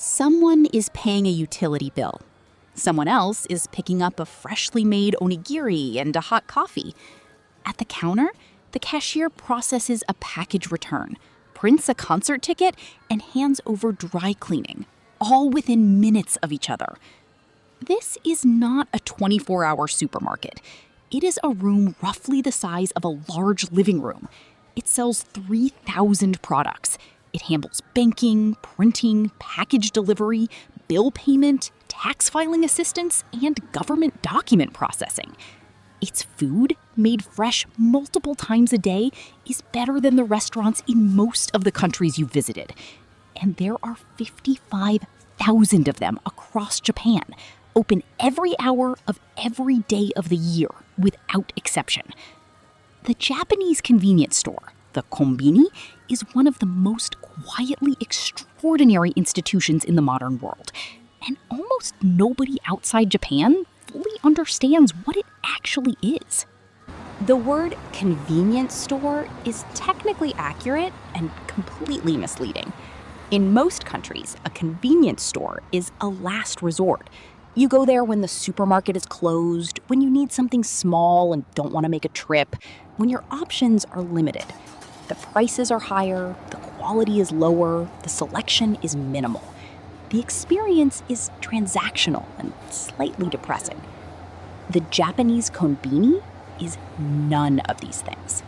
Someone is paying a utility bill. Someone else is picking up a freshly made onigiri and a hot coffee. At the counter, the cashier processes a package return, prints a concert ticket, and hands over dry cleaning, all within minutes of each other. This is not a 24-hour supermarket. It is a room roughly the size of a large living room. It sells 3,000 products. It handles banking, printing, package delivery, bill payment, tax filing assistance, and government document processing. Its food, made fresh multiple times a day, is better than the restaurants in most of the countries you visited. And there are 55,000 of them across Japan, open every hour of every day of the year, without exception. The Japanese convenience store, the konbini, is one of the most quietly extraordinary institutions in the modern world, and almost nobody outside Japan fully understands what it actually is. The word convenience store is technically accurate and completely misleading. In most countries, a convenience store is a last resort. You go there when the supermarket is closed, when you need something small and don't want to make a trip, when your options are limited. The prices are higher, the quality is lower, the selection is minimal. The experience is transactional and slightly depressing. The Japanese konbini is none of these things.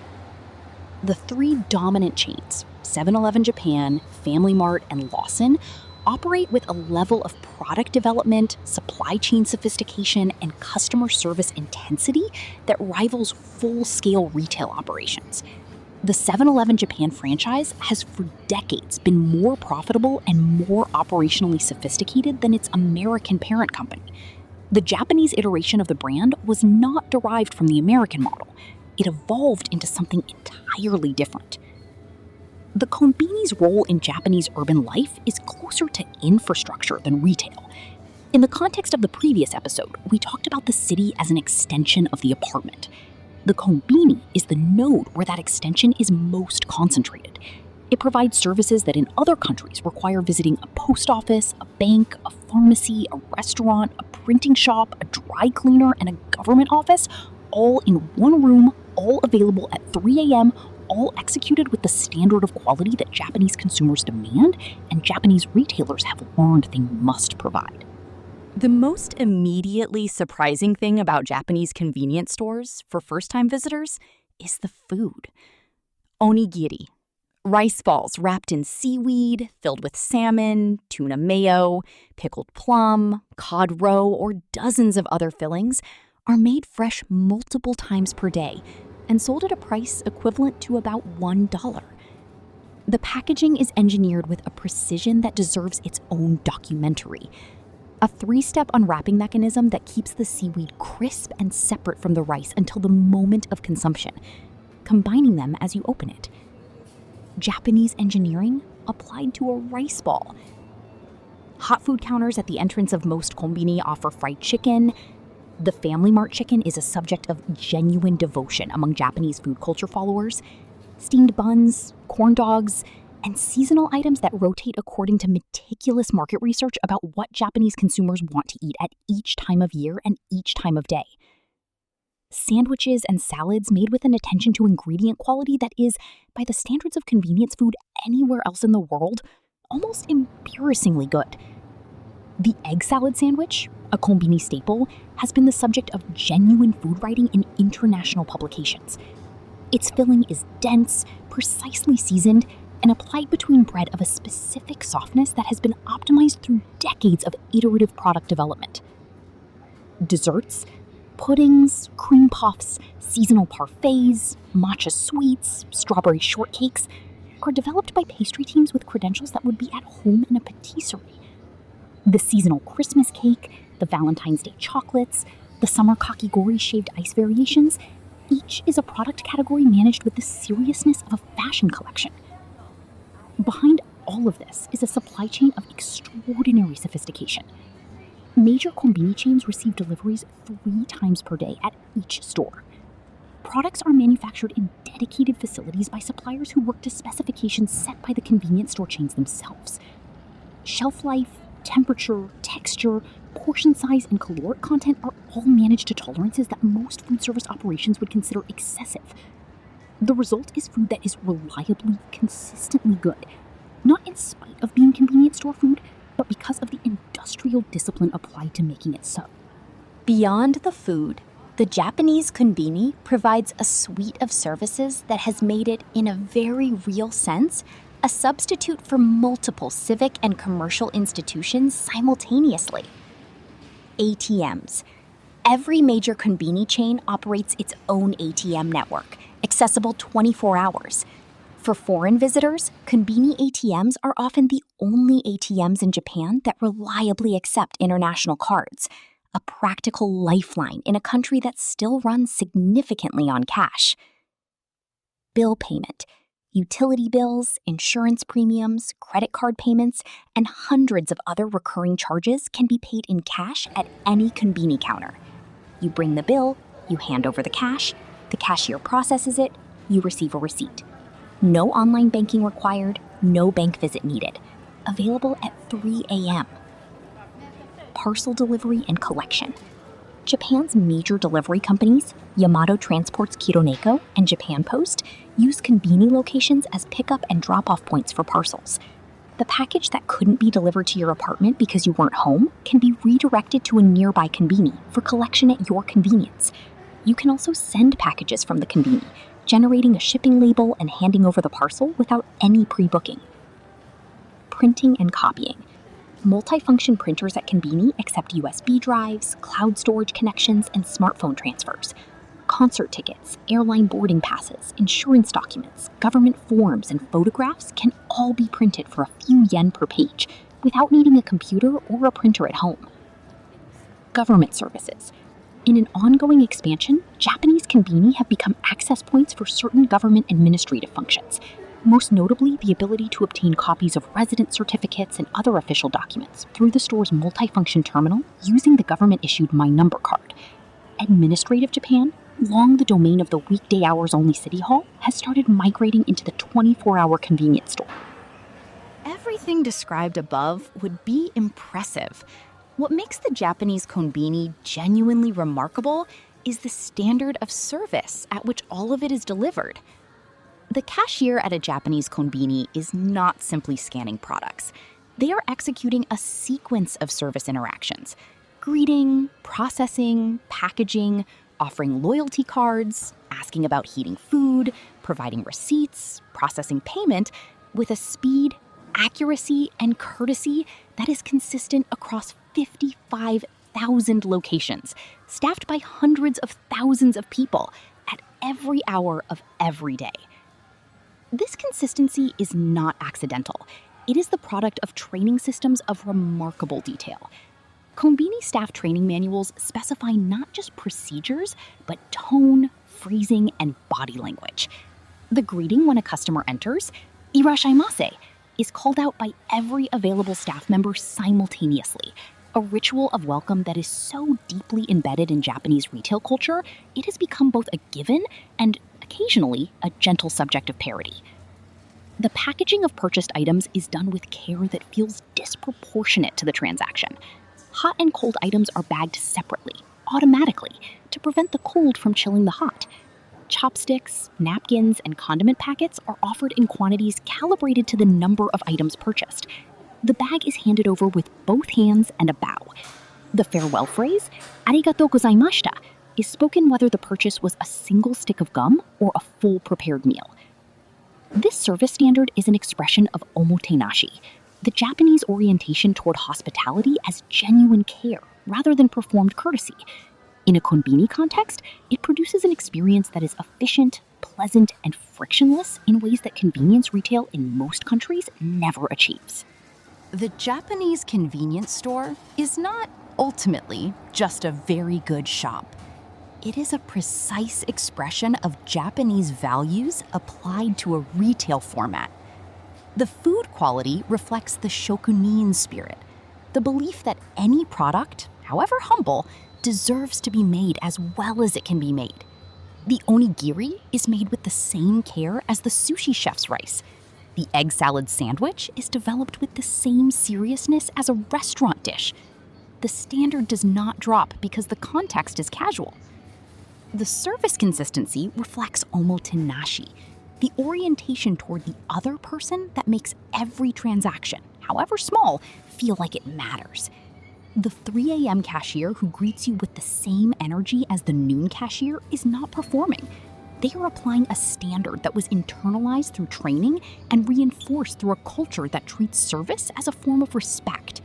The three dominant chains, 7-Eleven Japan, Family Mart, and Lawson, operate with a level of product development, supply chain sophistication, and customer service intensity that rivals full-scale retail operations. The 7-Eleven Japan franchise has for decades been more profitable and more operationally sophisticated than its American parent company. The Japanese iteration of the brand was not derived from the American model. It evolved into something entirely different. The konbini's role in Japanese urban life is closer to infrastructure than retail. In the context of the previous episode, we talked about the city as an extension of the apartment. The konbini is the node where that extension is most concentrated. It provides services that in other countries require visiting a post office, a bank, a pharmacy, a restaurant, a printing shop, a dry cleaner, and a government office, all in one room, all available at 3 a.m., all executed with the standard of quality that Japanese consumers demand and Japanese retailers have learned they must provide. The most immediately surprising thing about Japanese convenience stores for first-time visitors is the food. Onigiri, rice balls wrapped in seaweed, filled with salmon, tuna mayo, pickled plum, cod roe, or dozens of other fillings, are made fresh multiple times per day and sold at a price equivalent to about $1. The packaging is engineered with a precision that deserves its own documentary. A 3-step unwrapping mechanism that keeps the seaweed crisp and separate from the rice until the moment of consumption, combining them as you open it. Japanese engineering applied to a rice ball. Hot food counters at the entrance of most konbini offer fried chicken. The Family Mart chicken is a subject of genuine devotion among Japanese food culture followers. Steamed buns, corn dogs, and seasonal items that rotate according to meticulous market research about what Japanese consumers want to eat at each time of year and each time of day. Sandwiches and salads made with an attention to ingredient quality that is, by the standards of convenience food anywhere else in the world, almost embarrassingly good. The egg salad sandwich, a konbini staple, has been the subject of genuine food writing in international publications. Its filling is dense, precisely seasoned, and applied between bread of a specific softness that has been optimized through decades of iterative product development. Desserts, puddings, cream puffs, seasonal parfaits, matcha sweets, strawberry shortcakes are developed by pastry teams with credentials that would be at home in a patisserie. The seasonal Christmas cake, the Valentine's Day chocolates, the summer kakigori shaved ice variations, each is a product category managed with the seriousness of a fashion collection. Behind all of this is a supply chain of extraordinary sophistication. Major konbini chains receive deliveries 3 times per day at each store. Products are manufactured in dedicated facilities by suppliers who work to specifications set by the convenience store chains themselves. Shelf life, Temperature, texture, portion size, and caloric content are all managed to tolerances that most food service operations would consider excessive. The result is food that is reliably, consistently good, not in spite of being convenience store food, but because of the industrial discipline applied to making it so. Beyond the food, the Japanese konbini provides a suite of services that has made it, in a very real sense, a substitute for multiple civic and commercial institutions simultaneously. ATMs. Every major konbini chain operates its own ATM network, accessible 24 hours. For foreign visitors, konbini ATMs are often the only ATMs in Japan that reliably accept international cards, a practical lifeline in a country that still runs significantly on cash. Bill payment. Utility bills, insurance premiums, credit card payments, and hundreds of other recurring charges can be paid in cash at any konbini counter. You bring the bill, you hand over the cashier processes it, you receive a receipt. No online banking required, no bank visit needed. Available at 3 a.m. Parcel delivery and collection. Japan's major delivery companies, Yamato Transport's Kironeko and Japan Post, use konbini locations as pickup and drop-off points for parcels. The package that couldn't be delivered to your apartment because you weren't home can be redirected to a nearby konbini for collection at your convenience. You can also send packages from the konbini, generating a shipping label and handing over the parcel without any pre-booking. Printing and copying. Multifunction printers at konbini accept USB drives, cloud storage connections, and smartphone transfers. Concert tickets, airline boarding passes, insurance documents, government forms, and photographs can all be printed for a few yen per page without needing a computer or a printer at home. Government services. In an ongoing expansion, Japanese konbini have become access points for certain government administrative functions, most notably the ability to obtain copies of resident certificates and other official documents through the store's multifunction terminal using the government-issued My Number card. Administrative Japan, long the domain of the weekday hours-only City Hall, has started migrating into the 24-hour convenience store. Everything described above would be impressive. What makes the Japanese konbini genuinely remarkable is the standard of service at which all of it is delivered. The cashier at a Japanese konbini is not simply scanning products. They are executing a sequence of service interactions: greeting, processing, packaging, offering loyalty cards, asking about heating food, providing receipts, processing payment, with a speed, accuracy, and courtesy that is consistent across 55,000 locations, staffed by hundreds of thousands of people at every hour of every day. This consistency is not accidental. It is the product of training systems of remarkable detail. Konbini staff training manuals specify not just procedures, but tone, phrasing, and body language. The greeting when a customer enters, "Irashaimase," is called out by every available staff member simultaneously, a ritual of welcome that is so deeply embedded in Japanese retail culture, it has become both a given and, occasionally, a gentle subject of parody. The packaging of purchased items is done with care that feels disproportionate to the transaction. Hot and cold items are bagged separately, automatically, to prevent the cold from chilling the hot. Chopsticks, napkins, and condiment packets are offered in quantities calibrated to the number of items purchased. The bag is handed over with both hands and a bow. The farewell phrase, "Arigatou gozaimashita," is spoken whether the purchase was a single stick of gum or a full prepared meal. This service standard is an expression of omotenashi, the Japanese orientation toward hospitality as genuine care rather than performed courtesy. In a konbini context, it produces an experience that is efficient, pleasant, and frictionless in ways that convenience retail in most countries never achieves. The Japanese convenience store is not ultimately just a very good shop. It is a precise expression of Japanese values applied to a retail format. The food quality reflects the shokunin spirit, the belief that any product, however humble, deserves to be made as well as it can be made. The onigiri is made with the same care as the sushi chef's rice. The egg salad sandwich is developed with the same seriousness as a restaurant dish. The standard does not drop because the context is casual. The service consistency reflects omotenashi, the orientation toward the other person that makes every transaction, however small, feel like it matters. The 3 a.m. cashier who greets you with the same energy as the noon cashier is not performing. They are applying a standard that was internalized through training and reinforced through a culture that treats service as a form of respect.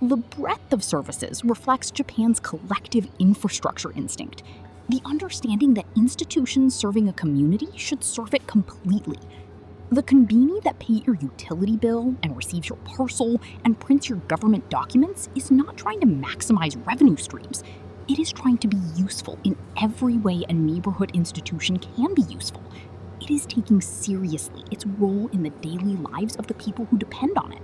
The breadth of services reflects Japan's collective infrastructure instinct, the understanding that institutions serving a community should serve it completely. The konbini that pays your utility bill and receives your parcel and prints your government documents is not trying to maximize revenue streams. It is trying to be useful in every way a neighborhood institution can be useful. It is taking seriously its role in the daily lives of the people who depend on it.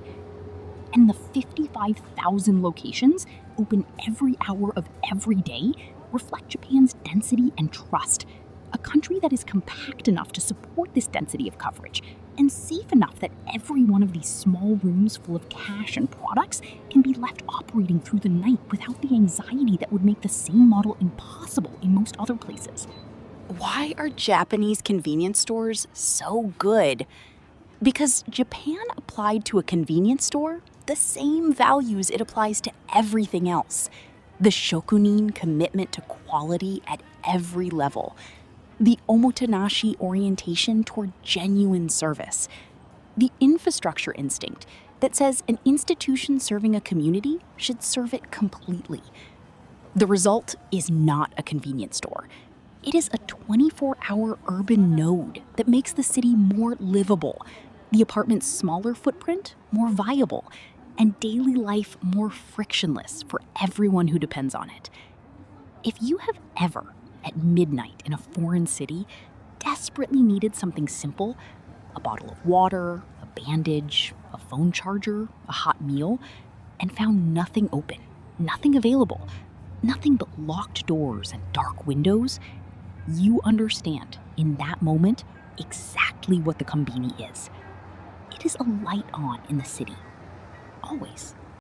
And the 55,000 locations, open every hour of every day, reflect Japan's density and trust. A country that is compact enough to support this density of coverage and safe enough that every one of these small rooms full of cash and products can be left operating through the night without the anxiety that would make the same model impossible in most other places. Why are Japanese convenience stores so good? Because Japan applied to a convenience store the same values it applies to everything else. The shokunin commitment to quality at every level. The omotenashi orientation toward genuine service. The infrastructure instinct that says an institution serving a community should serve it completely. The result is not a convenience store. It is a 24-hour urban node that makes the city more livable, the apartment's smaller footprint more viable, and daily life more frictionless for everyone who depends on it. If you have ever, at midnight in a foreign city, desperately needed something simple, a bottle of water, a bandage, a phone charger, a hot meal, and found nothing open, nothing available, nothing but locked doors and dark windows, you understand, in that moment, exactly what the konbini is. It is a light on in the city. Always.